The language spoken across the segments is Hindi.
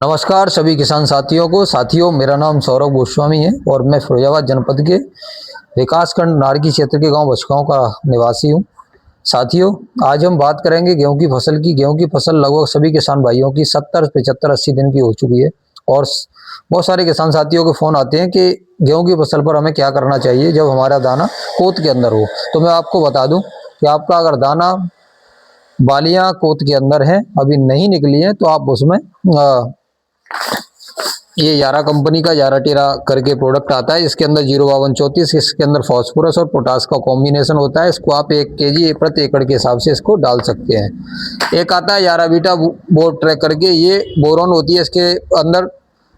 नमस्कार सभी किसान साथियों को। मेरा नाम सौरभ गोस्वामी है और मैं फिरोजाबाद जनपद के विकासखंड नारकी क्षेत्र के गांव बचकांव का निवासी हूं। साथियों, आज हम बात करेंगे गेहूं की फसल की। गेहूं की फसल लगभग सभी किसान भाइयों की 70, 75, 80 दिन की हो चुकी है और बहुत सारे किसान साथियों के फोन आते हैं कि गेहूं की फसल पर हमें क्या करना चाहिए जब हमारा दाना कोत के अंदर हो। तो मैं आपको बता दूं कि आपका अगर दाना बालियां कोत के अंदर है, अभी नहीं निकली है, तो आप उसमें ये यारा कंपनी का यारा टेरा करके प्रोडक्ट आता है। इसके अंदर 05234, इसके अंदर फास्फोरस और पोटास का कॉम्बिनेशन होता है। इसको आप 1 kg प्रति एकड़ के हिसाब से इसको डाल सकते हैं। एक आता है यारा बीटा बोर ट्रैक करके, ये बोरोन होती है इसके अंदर।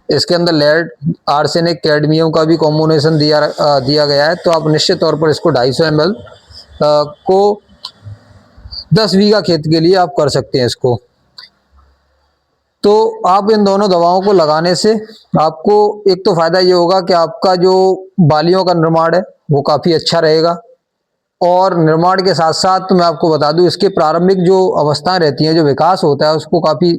इसके अंदर लेड, आर्सेनिक, कैडमियम का भी कॉम्बिनेशन दिया गया है। तो आप निश्चित तौर पर इसको 250 ml को 10 बीघा खेत के लिए आप कर सकते हैं इसको। तो आप इन दोनों दवाओं को लगाने से आपको एक तो फायदा ये होगा कि आपका जो बालियों का निर्माण है वो काफी अच्छा रहेगा। और निर्माण के साथ साथ मैं आपको बता दूं, इसके प्रारंभिक जो अवस्थाएं रहती हैं, जो विकास होता है, उसको काफी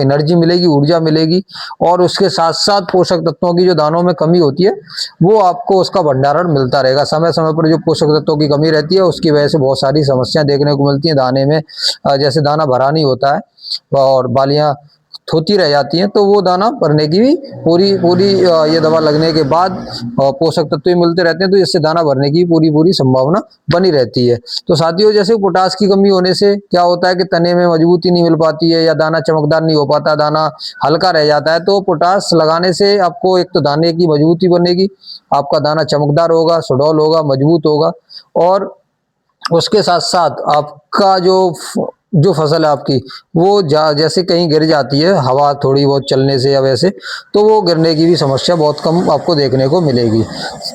एनर्जी मिलेगी, ऊर्जा मिलेगी। और उसके साथ साथ पोषक तत्वों की जो दानों में कमी होती है वो आपको उसका भंडारण मिलता रहेगा। समय समय पर जो पोषक तत्वों की कमी रहती है उसकी वजह से बहुत सारी समस्याएं देखने को मिलती हैं दाने में। जैसे दाना भरा नहीं होता है और बालियां थोती रह जाती हैं, तो वो दाना भरने की भी पूरी ये दवा लगने के बाद पोषक तत्व मिलते रहते हैं, तो इससे दाना भरने की पूरी संभावना बनी रहती है। तो साथियों, जैसे पोटास की कमी होने से क्या होता है कि तने में मजबूती नहीं मिल पाती है या दाना चमकदार नहीं हो पाता, दाना हल्का रह जाता है। तो पोटास लगाने से आपको एक तो दाने की मजबूती बनेगी, आपका दाना चमकदार होगा, सुडौल होगा, मजबूत होगा। और उसके साथ साथ आपका जो फसल है आपकी वो जैसे कहीं गिर जाती है हवा थोड़ी बहुत चलने से या वैसे, तो वो गिरने की भी समस्या बहुत कम आपको देखने को मिलेगी।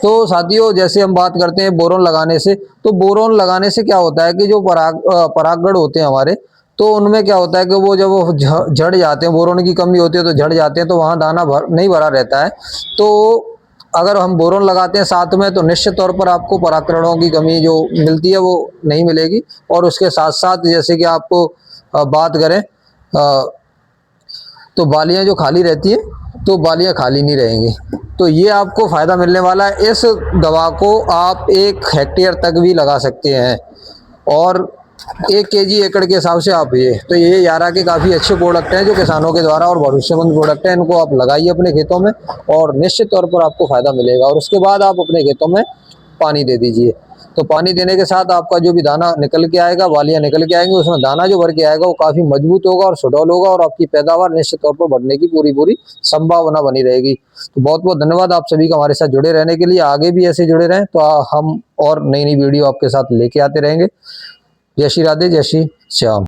तो साथियों, जैसे हम बात करते हैं बोरोन लगाने से, तो बोरोन लगाने से क्या होता है कि जो परागगण होते हैं हमारे, तो उनमें क्या होता है कि वो जब वो झड़ जाते हैं, बोरोन की कमी होती है तो झड़ जाते हैं, तो वहाँ दाना नहीं भरा रहता है। तो अगर हम बोरोन लगाते हैं साथ में, तो निश्चित तौर पर आपको परागकणों की कमी जो मिलती है वो नहीं मिलेगी। और उसके साथ साथ जैसे कि आपको बात करें तो बालियां जो खाली रहती है, तो बालियां खाली नहीं रहेंगी। तो ये आपको फायदा मिलने वाला है। इस दवा को आप 1 हेक्टेयर तक भी लगा सकते हैं और 1 kg एकड़ के हिसाब से आप ये यारा के काफ़ी अच्छे प्रोडक्ट हैं जो किसानों के द्वारा और भरोसेमंद प्रोडक्ट हैं। इनको आप लगाइए अपने खेतों में और निश्चित तौर पर आपको फायदा मिलेगा। और उसके बाद आप अपने खेतों में पानी दे दीजिए। तो पानी देने के साथ आपका जो भी दाना निकल के आएगा, बालियां निकल के आएंगी, उसमें दाना जो भर के आएगा वो काफ़ी मजबूत होगा और सुडौल होगा और आपकी पैदावार निश्चित तौर पर बढ़ने की पूरी संभावना बनी रहेगी। तो बहुत बहुत धन्यवाद आप सभी का हमारे साथ जुड़े रहने के लिए। आगे भी ऐसे जुड़े रहें तो हम और नई वीडियो आपके साथ लेके आते रहेंगे। जय श्री राधे, जय श्री श्याम।